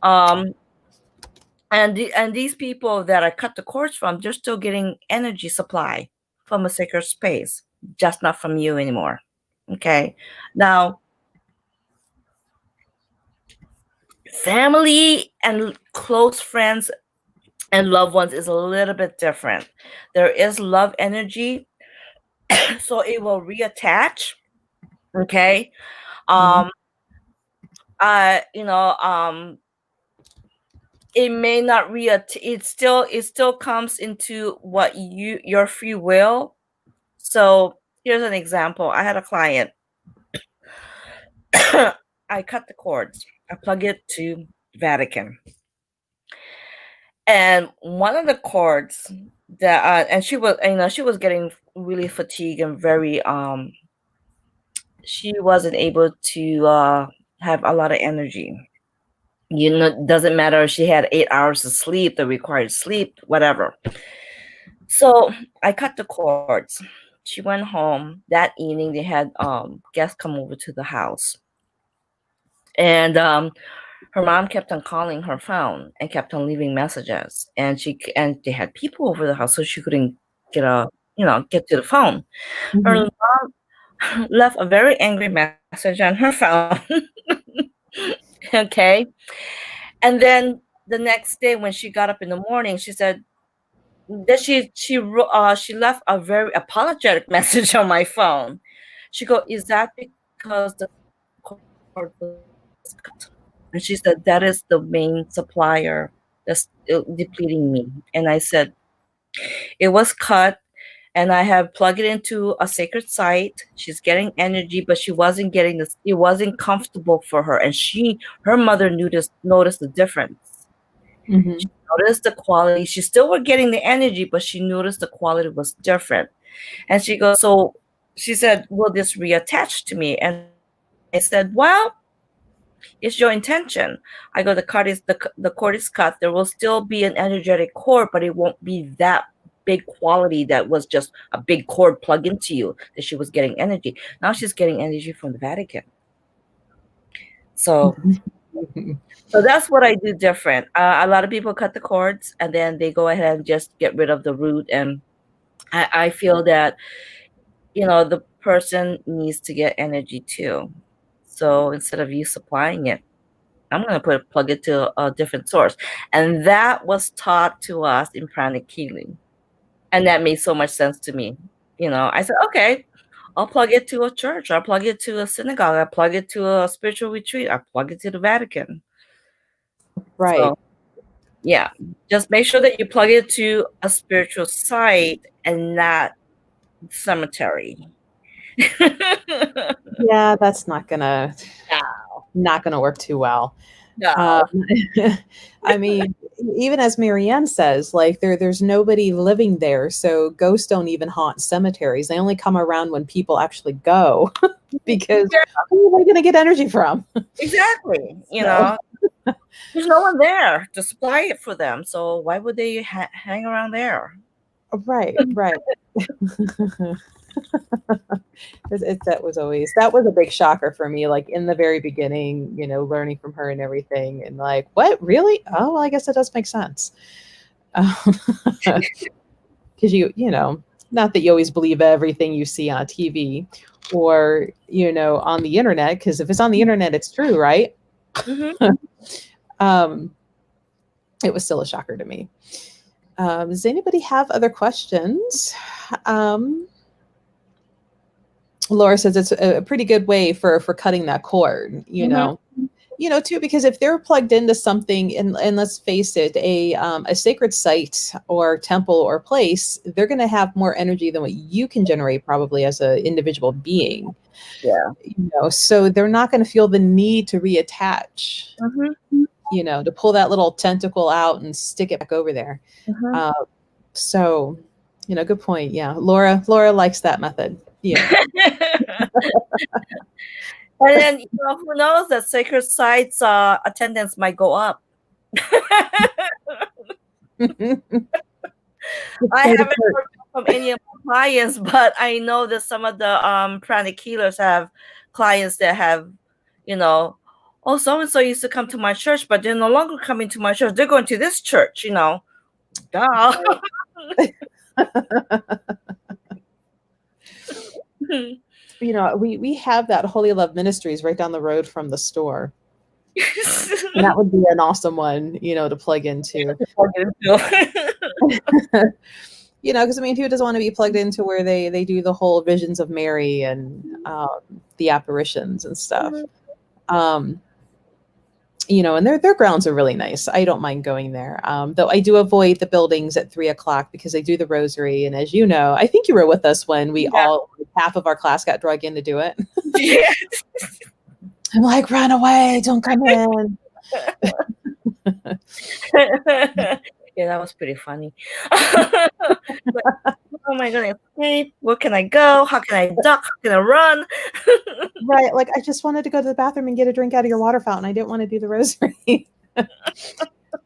[SPEAKER 2] Um, and these people that I cut the cords from, they're still getting energy supply from a sacred space, just not from you anymore. Okay. Now, family and close friends and loved ones is a little bit different. There is love energy, so it will reattach. Okay.
[SPEAKER 1] Mhm.
[SPEAKER 2] Um, it may not it still comes into what your free will. So here's an example. I had a client. I cut the cords. I plug it to Vatican. And one of the cords that and she was getting really fatigued and very she wasn't able to have a lot of energy. Doesn't matter if she had 8 hours of sleep, the required sleep, whatever. So I cut the cords. She went home that evening. They had guests come over to the house, and her mom kept on calling her phone and kept on leaving messages. And they had people over the house, so she couldn't get get to the phone. Her
[SPEAKER 1] Mhm.
[SPEAKER 2] mom left a very angry message on her phone. Okay. And then the next day when she got up in the morning, she said that she left a very apologetic message on my phone. She go, "Is that because the cord was cut?" And she said, "That is the main supplier that's depleting me." And I said, "It was cut, and I have plugged it into a sacred site. She's getting energy, but she wasn't getting this. It wasn't comfortable for her, and her mother noticed the difference. She
[SPEAKER 1] Mhm.
[SPEAKER 2] noticed the quality. She still was getting the energy, but she noticed the quality was different. And she goes, so she said, "Will this reattach to me?" And I said, "Well, it's your intention." I go, the cord is cut. There will still be an energetic cord, but it won't be that big quality that was just a big cord plugged into you that she was getting energy. Now she's getting energy from the Vatican. So so that's what I do different. A lot of people cut the cords and then they go ahead and just get rid of the root. And I feel that, the person needs to get energy too. So instead of you supplying it, I'm going to plug it to a different source. And that was taught to us in Pranic Healing. And that made so much sense to me. I said, okay, I'll plug it to a church. I'll plug it to a synagogue. I'll plug it to a spiritual retreat. I'll plug it to the Vatican.
[SPEAKER 1] Right.
[SPEAKER 2] So Yeah. Just make sure that you plug it to a spiritual site and not cemetery.
[SPEAKER 1] Yeah, that's not gonna work too well. Um,
[SPEAKER 2] No.
[SPEAKER 1] I mean, even as Marianne says, like there's nobody living there, so ghosts don't even haunt cemeteries. They only come around when people actually go, because
[SPEAKER 2] Yeah,
[SPEAKER 1] who are they going to get energy from?
[SPEAKER 2] exactly.
[SPEAKER 1] So,
[SPEAKER 2] There's no one there to supply it for them. So why would they hang around there?
[SPEAKER 1] right. That was a big shocker for me. Like in the very beginning, learning from her and everything, and like, what really? Oh, well, I guess it does make sense. Because not that you always believe everything you see on TV or on the internet, because if it's on the internet it's true, right?
[SPEAKER 2] Mm-hmm.
[SPEAKER 1] It was still a shocker to me. Does anybody have other questions? Laura says it's a pretty good way for cutting that cord, too, because if they're plugged into something, and let's face it, a sacred site or temple or place, they're going to have more energy than what you can generate probably as an individual being.
[SPEAKER 2] Yeah.
[SPEAKER 1] So they're not going to feel the need to reattach,
[SPEAKER 2] Mm-hmm.
[SPEAKER 1] to pull that little tentacle out and stick it back over there.
[SPEAKER 2] Mm-hmm.
[SPEAKER 1] So, good point. Yeah. Laura likes that method. Yeah.
[SPEAKER 2] And then, who knows, that sacred sites attendance might go up. I haven't heard from any of my clients, but I know that some of the pranic healers have clients that have, oh, so-and-so used to come to my church, but they're no longer coming to my church. They're going to this church, Duh.
[SPEAKER 1] We have that Holy Love Ministries right down the road from the store. And that would be an awesome one, to plug into. Because who doesn't want to be plugged into where they do the whole visions of Mary and the apparitions and stuff. And their grounds are really nice. I don't mind going there. Though I do avoid the buildings at 3:00 because they do the rosary. And as you know, I think you were with us when half of our class got drug in to do it.
[SPEAKER 2] Yeah.
[SPEAKER 1] I'm like, run away, don't come in.
[SPEAKER 2] Yeah, that was pretty funny. But, oh my goodness, where can I go? How can I duck? How can I run?
[SPEAKER 1] Right, like I just wanted to go to the bathroom and get a drink out of your water fountain. I didn't want to do the rosary.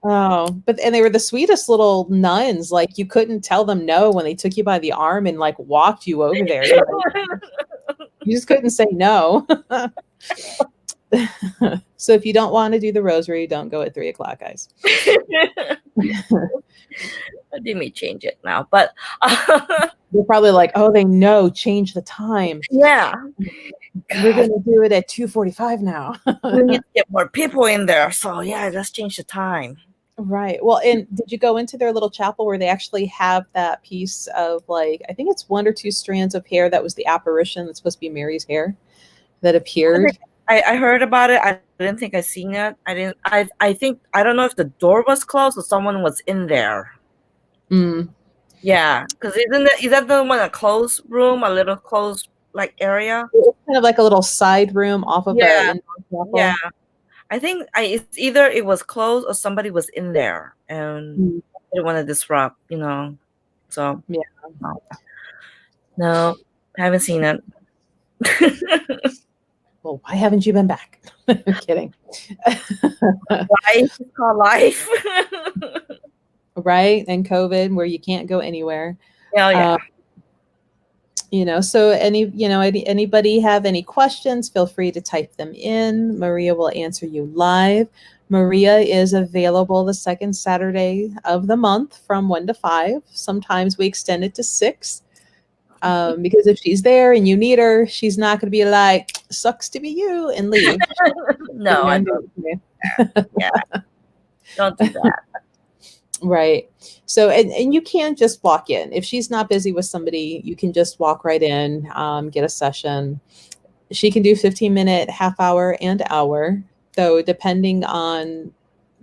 [SPEAKER 1] And they were the sweetest little nuns. Like you couldn't tell them no when they took you by the arm and like walked you over there. You just couldn't say no. So if you don't want to do the rosary, don't go at 3:00, guys.
[SPEAKER 2] They may change it now, but
[SPEAKER 1] they're probably like, oh, they know, change the time.
[SPEAKER 2] Yeah.
[SPEAKER 1] We're going to do it at 2:45 now.
[SPEAKER 2] We need to get more people in there. So yeah, let's change the time.
[SPEAKER 1] Right. Well, and did you go into their little chapel where they actually have that piece of like, I think it's 1 or 2 strands of hair that was the apparition that's supposed to be Mary's hair that appeared?
[SPEAKER 2] I heard about it. I didn't think I seen it. I think, I don't know if the door was closed or someone was in there. Yeah. Because is that the one, a closed room, a little closed like area?
[SPEAKER 1] It's kind of like a little side room off of the indoor chapel.
[SPEAKER 2] Yeah. I think it's either it was closed or somebody was in there and they didn't want to disrupt, So
[SPEAKER 1] yeah.
[SPEAKER 2] No, I haven't seen it.
[SPEAKER 1] Well, why haven't you been back? I'm kidding.
[SPEAKER 2] Life is called life.
[SPEAKER 1] Right? And COVID, where you can't go anywhere.
[SPEAKER 2] Oh, yeah.
[SPEAKER 1] So anybody have any questions, feel free to type them in. Maria will answer you live. Maria is available the second Saturday of the month from 1 to 5. Sometimes we extend it to 6. Because if she's there and you need her, she's not going to be like, sucks to be you, and leave.
[SPEAKER 2] No, I don't. Yeah. Don't do that.
[SPEAKER 1] Right. So, and you can just walk in. If she's not busy with somebody, you can just walk right in, get a session. She can do 15-minute, half hour, and hour. Though, depending on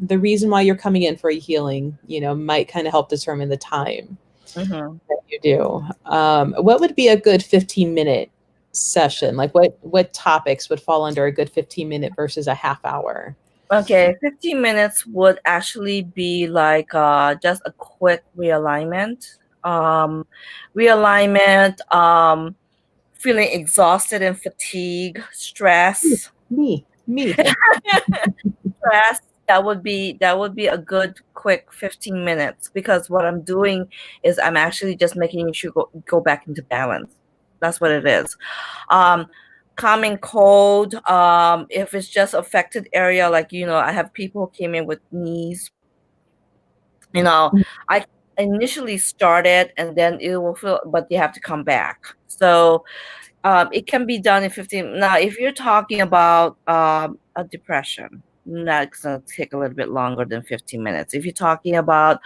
[SPEAKER 1] the reason why you're coming in for a healing, might kind of help determine the time that you do. What would be a good 15-minute session? Like what topics would fall under a good 15-minute versus a half hour?
[SPEAKER 2] Okay, 15 minutes would actually be like just a quick realignment. Um, feeling exhausted and fatigue, stress.
[SPEAKER 1] Me.
[SPEAKER 2] Stress, that would be a good quick 15 minutes, because what I'm doing is I'm actually just making you go back into balance. That's what it is. Um, Common cold, if it's just affected area, like, I have people who came in with knees, I initially started and then it will feel, but you have to come back. So it can be done in 15. Now, if you're talking about a depression, that's going to take a little bit longer than 15 minutes. If you're talking about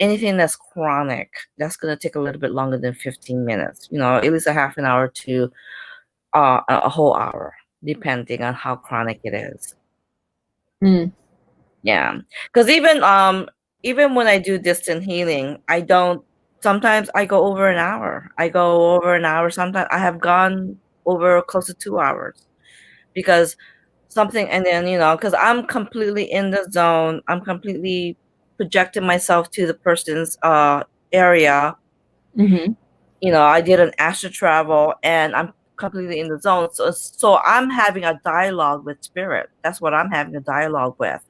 [SPEAKER 2] anything that's chronic, that's going to take a little bit longer than 15 minutes. At least a half an hour to a whole hour, depending on how chronic it is.
[SPEAKER 1] Mm.
[SPEAKER 2] Yeah, because even when I do distant healing, sometimes I go over an hour. Sometimes I have gone over close to 2 hours, because something, and then, because I'm completely in the zone, I'm completely projecting myself to the person's area.
[SPEAKER 1] Mm-hmm.
[SPEAKER 2] I did an astral travel and I'm completely in the zone. So I'm having a dialogue with spirit. That's what I'm having a dialogue with.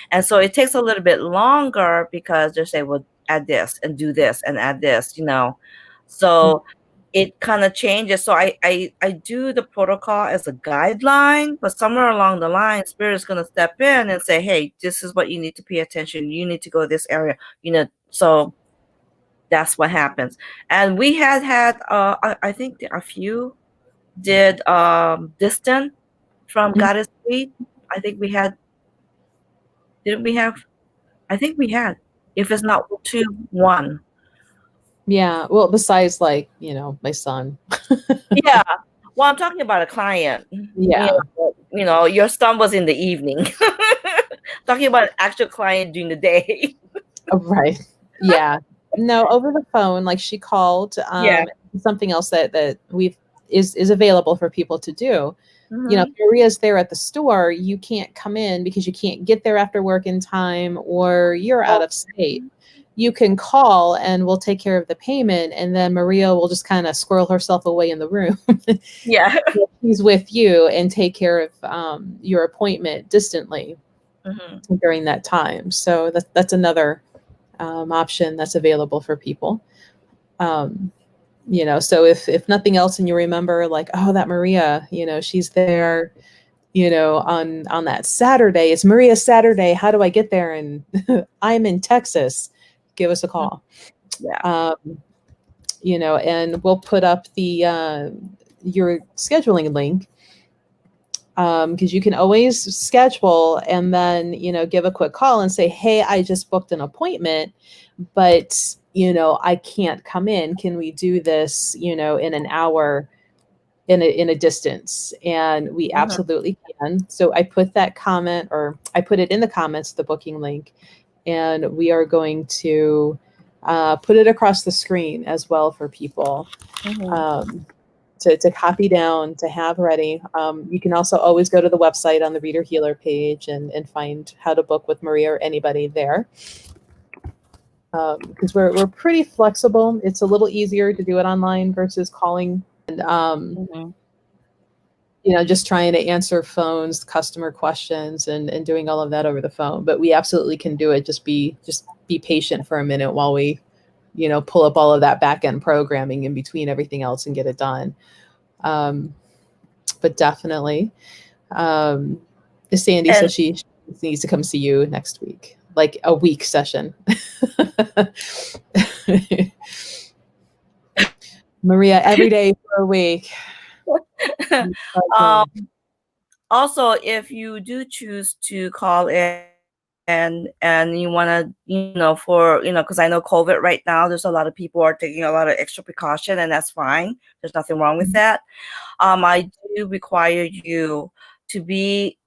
[SPEAKER 2] And so it takes a little bit longer, because they say, well, add this and do this and add this. So it kind of changes. So I do the protocol as a guideline, but somewhere along the line, spirit is going to step in and say, hey, this is what you need to pay attention. You need to go this area, so that's what happens. And we had I think a few did distant from
[SPEAKER 1] Mhm.
[SPEAKER 2] Goddess Suite. I think we had, didn't we have, I think we had, if it's not two, one.
[SPEAKER 1] Yeah. Well, besides my son.
[SPEAKER 2] Yeah. Well, I'm talking about a client.
[SPEAKER 1] Yeah.
[SPEAKER 2] Your son was in the evening. Talking about an actual client during the day.
[SPEAKER 1] Oh, right. Yeah. No, over the phone, like she called,
[SPEAKER 2] Yeah.
[SPEAKER 1] something else that we've is available for people to do. If
[SPEAKER 2] Mm-hmm.
[SPEAKER 1] Maria's there at the store, you can't come in because you can't get there after work in time or you're out
[SPEAKER 2] Oh,
[SPEAKER 1] of state. You can call and we'll take care of the payment, and then Maria will just kind of squirrel herself away in the room.
[SPEAKER 2] yeah.
[SPEAKER 1] She's with you and take care of your appointment distantly
[SPEAKER 2] Mm-hmm.
[SPEAKER 1] during that time. So that's another option that's available for people. Um, so if nothing else, and you remember like, oh, that Maria, she's there, on that Saturday. It's Maria's Saturday. How do I get there? And I'm in Texas. Give us a call.
[SPEAKER 2] Yeah.
[SPEAKER 1] And we'll put up the your scheduling link, because you can always schedule and then give a quick call and say, hey, I just booked an appointment, but I can't come in. Can we do this in an hour, in a distance? And we
[SPEAKER 2] Mm-hmm.
[SPEAKER 1] absolutely can. So I put that comment, or I put it in the comments, the booking link, and we are going to put it across the screen as well for people.
[SPEAKER 2] Mm-hmm.
[SPEAKER 1] To copy down, to have ready. You can also always go to the website on the Reader Healer page and find how to book with Maria or anybody there. Because we're pretty flexible. It's a little easier to do it online versus calling and
[SPEAKER 2] Mm-hmm.
[SPEAKER 1] just trying to answer phones, customer questions, and doing all of that over the phone. But we absolutely can do it. Just be patient for a minute while we pull up all of that back end programming in between everything else and get it done. But definitely, Sandy
[SPEAKER 2] And
[SPEAKER 1] says she needs to come see you next week, like a week session. Maria, every day for a week.
[SPEAKER 2] um, also, if you do choose to call in and you want to, for, because I know COVID right now, there's a lot of people are taking a lot of extra precaution, and that's fine. There's nothing wrong with that. I do require you to be,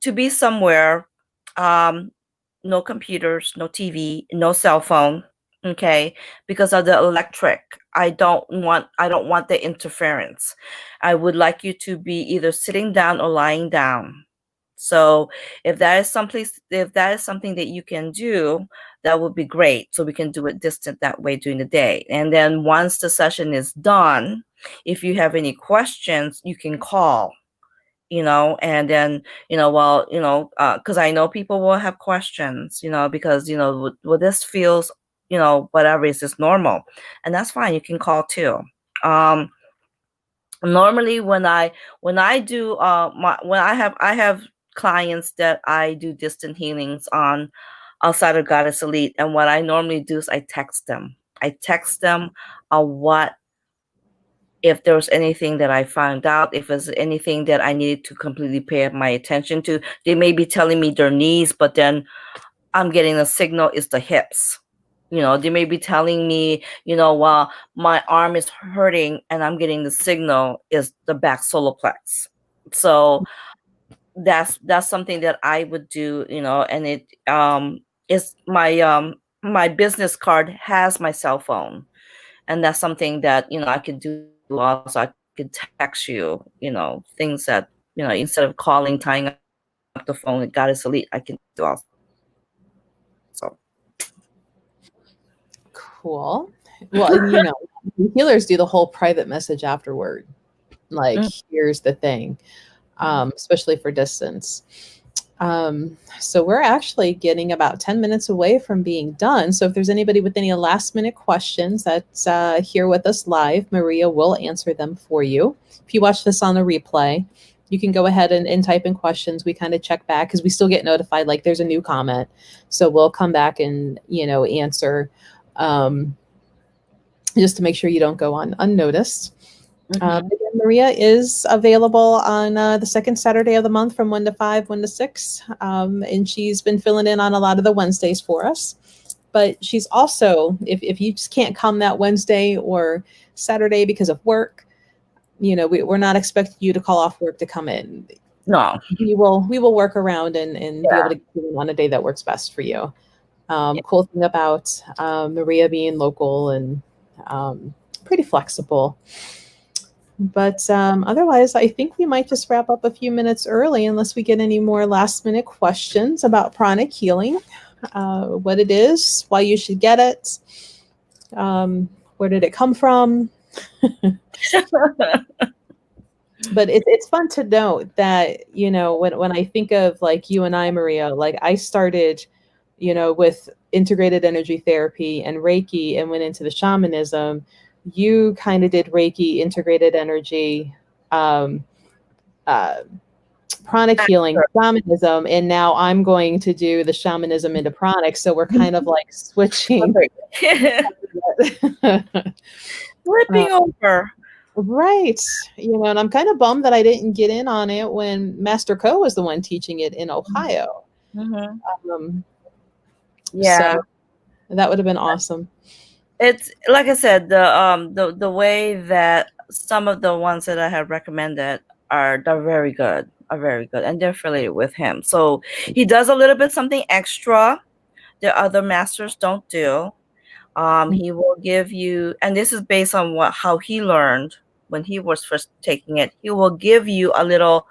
[SPEAKER 2] to be somewhere, um, no computers, no TV, no cell phone, okay, because of the electric. I don't want the interference. I would like you to be either sitting down or lying down. So if that is something that you can do, that would be great. So we can do it distant that way during the day. And then once the session is done, if you have any questions, you can call, and then, well, because I know people will have questions, because, well, this feels, whatever is just normal. And that's fine. You can call too. Um, Normally when I do when I have clients that I do distant healings on outside of Goddess Elite, and what I normally do is I text them what if there was anything that I found out, if there's anything that I needed to completely pay my attention to. They may be telling me their knees, but then I'm getting a signal is the hips. They may be telling me, well, my arm is hurting, and I'm getting the signal is the back solar plex. So that's something that I would do, and it is my business card has my cell phone, and that's something that I could do also. I could text you, things that, instead of calling, tying up the phone with Goddess Elite, I can text you also.
[SPEAKER 1] Cool. Well, and healers do the whole private message afterward. Like, here's the thing, especially for distance. So we're actually getting about 10 minutes away from being done. So if there's anybody with any last minute questions that's here with us live, Maria will answer them for you. If you watch this on a replay, you can go ahead and type in questions. We kind of check back because we still get notified like there's a new comment. So we'll come back and, answer just to make sure you don't go on unnoticed. Again, Maria is available on the second Saturday of the month from 1 to 5, 1 to 6. And she's been filling in on a lot of the Wednesdays for us. But she's also, if you just can't come that Wednesday or Saturday because of work, we're not expecting you to call off work to come in.
[SPEAKER 2] No.
[SPEAKER 1] We will work around and be able to get you on a day that works best for you. Cool thing about Maria being local and pretty flexible. But otherwise, I think we might just wrap up a few minutes early unless we get any more last minute questions about pranic healing, what it is, why you should get it, where did it come from? But it's fun to note that, when I think of like you and I, Maria, like I started, with integrated energy therapy and Reiki and went into the shamanism. You kind of did Reiki, integrated energy, pranic healing, shamanism, and now I'm going to do the shamanism into pranic. So we're kind of like switching.
[SPEAKER 2] Flipping over.
[SPEAKER 1] Right. And I'm kind of bummed that I didn't get in on it when Master Co was the one teaching it in Ohio.
[SPEAKER 2] Yeah.
[SPEAKER 1] So that would have been awesome.
[SPEAKER 2] It's like I said, the way that some of the ones that I have recommended they're very good, and they're affiliated with him. So he does a little bit something extra the other masters don't do. He will give you, and this is based on how he learned when he was first taking it. He will give you a little,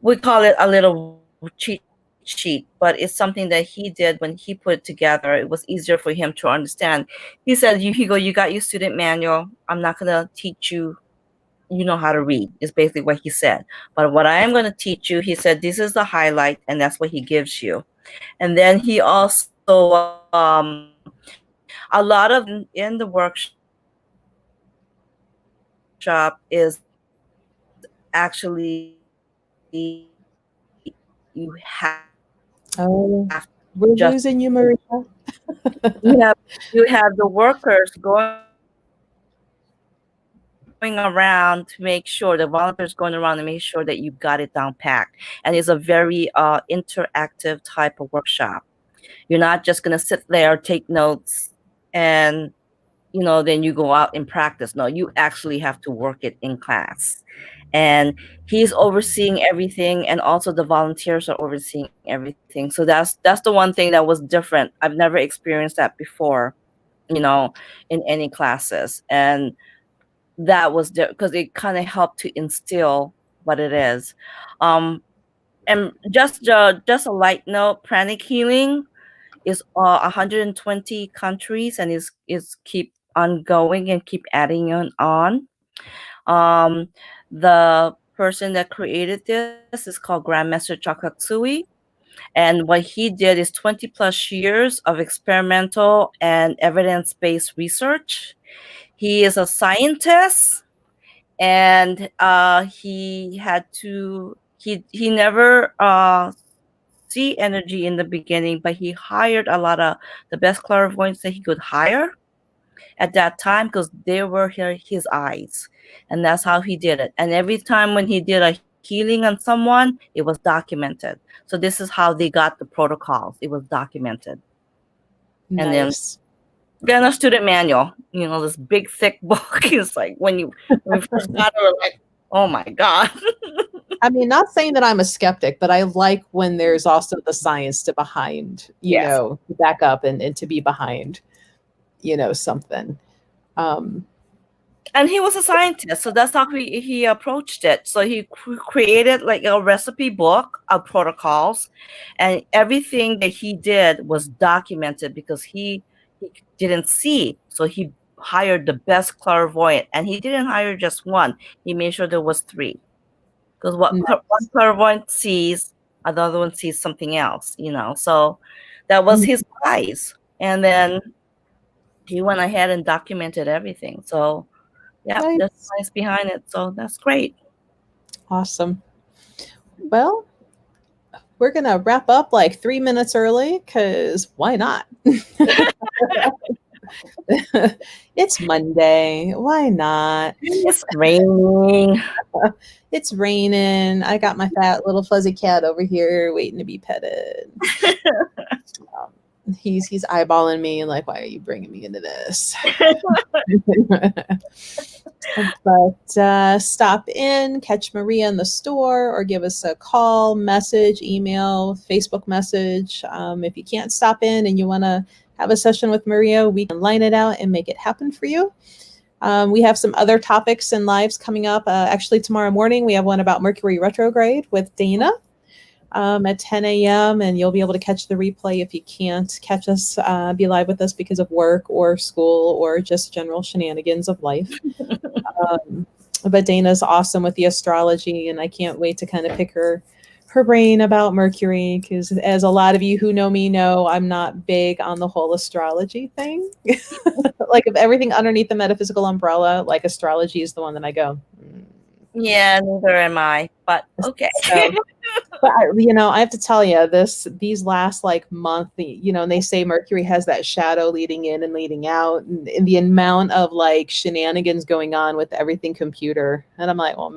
[SPEAKER 2] we call it a little cheat sheet, but it's something that he did when he put it together. It was easier for him to understand. He said, you got your student manual. I'm not gonna teach you. You know how to read. Is basically what he said. But what I am going to teach you, he said, this is the highlight, and that's what he gives you. And then he also, a lot of in the workshop is actually you have
[SPEAKER 1] Oh,
[SPEAKER 2] just
[SPEAKER 1] we're losing you, Maria.
[SPEAKER 2] you have the workers going around to make sure, the volunteers going around to make sure that you've got it down packed. And it's a very interactive type of workshop. You're not just going to sit there, take notes, and then you go out and practice. No, you actually have to work it in class. and he's overseeing everything, and also the volunteers are overseeing everything. So that's the one thing that was different. I've never experienced that before, in any classes. And that was because it kind of helped to instill what it is. And just a light note, Pranic Healing is 120 countries, and is keep on going and keep adding on. Um, the person that created this is called Grandmaster Chakatsui, and what he did is 20 plus years of experimental and evidence-based research. He is a scientist, and he never see energy in the beginning, but he hired a lot of the best clairvoyants that he could hire at that time, because they were his eyes, and that's how he did it. And every time when he did a healing on someone, it was documented. So this is how they got the protocols. It was documented. And
[SPEAKER 1] Nice.
[SPEAKER 2] then a student manual, this big thick book. Is like when we first got it, we're like, oh my God.
[SPEAKER 1] I mean, not saying that I'm a skeptic, but I like when there's also the science to behind,
[SPEAKER 2] Yes.
[SPEAKER 1] to back up and to be behind, something.
[SPEAKER 2] And he was a scientist, so that's how he approached it. So he created like a recipe book of protocols, and everything that he did was documented, because he didn't see. So he hired the best clairvoyant, and he didn't hire just one. He made sure there was 3, because one clairvoyant sees, another one sees something else. So that was his eyes, and then he went ahead and documented everything. So yeah,
[SPEAKER 1] Nice.
[SPEAKER 2] there's science behind it, so that's great.
[SPEAKER 1] Awesome. Well, we're going to wrap up like 3 minutes early, because why not? It's Monday. Why not?
[SPEAKER 2] It's raining.
[SPEAKER 1] It's raining. I got my fat little fuzzy cat over here waiting to be petted. He's eyeballing me like, why are you bringing me into this? But stop in, catch Maria in the store, or give us a call, message, email, Facebook message. If you can't stop in and you want to have a session with Maria, we can line it out and make it happen for you. We have some other topics and lives coming up. Actually, tomorrow morning, we have one about Mercury retrograde with Dana at 10 a.m. And you'll be able to catch the replay if you can't catch us, be live with us because of work or school or just general shenanigans of life. But Dana's awesome with the astrology, and I can't wait to kind of pick her brain about Mercury, because as a lot of you who know me know, I'm not big on the whole astrology thing. Like, if everything underneath the metaphysical umbrella, like astrology is the one that I go.
[SPEAKER 2] Yeah, neither am I, but okay.
[SPEAKER 1] But I have to tell you, these last like month, and they say Mercury has that shadow leading in and leading out, and the amount of like shenanigans going on with everything computer, and I'm like, well,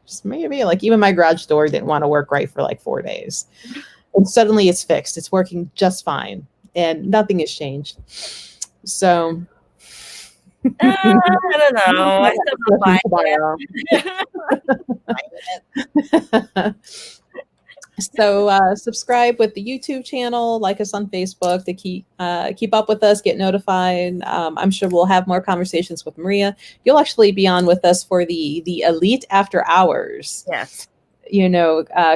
[SPEAKER 1] just maybe, like even my garage door didn't want to work right for like 4 days, and suddenly it's fixed. It's working just fine, and nothing has changed. So
[SPEAKER 2] I don't know. I still don't buy it.
[SPEAKER 1] So subscribe with the YouTube channel, like us on Facebook to keep up with us, get notified. I'm sure we'll have more conversations with Maria. You'll actually be on with us for the Elite After Hours.
[SPEAKER 2] Yes.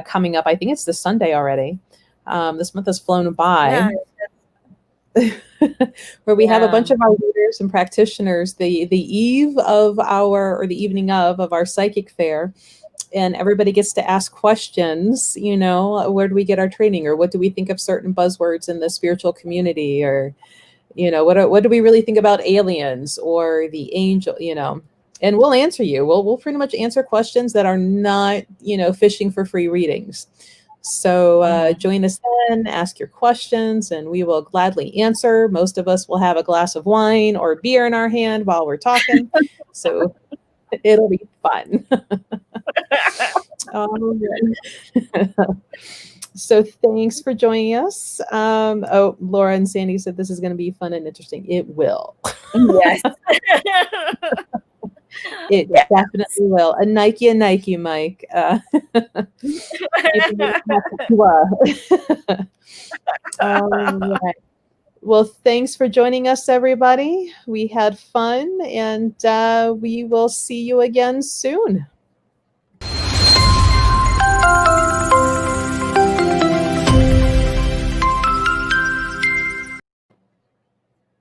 [SPEAKER 1] Coming up. I think it's this Sunday already. This month has flown by.
[SPEAKER 2] Yeah.
[SPEAKER 1] Where we have a bunch of our leaders and practitioners the evening of our psychic fair. And everybody gets to ask questions, where do we get our training, or what do we think of certain buzzwords in the spiritual community, or, what do we really think about aliens or the angel, and we'll answer you. We'll pretty much answer questions that are not, fishing for free readings. So join us then, ask your questions, and we will gladly answer. Most of us will have a glass of wine or beer in our hand while we're talking. So it'll be fun. So thanks for joining us. Laura and Sandy said this is going to be fun and interesting. It will.
[SPEAKER 2] Yes.
[SPEAKER 1] It
[SPEAKER 2] Yeah.
[SPEAKER 1] definitely will. A Nike, Mike. Maybe not the All right. Well, thanks for joining us, everybody. We had fun, and we will see you again soon.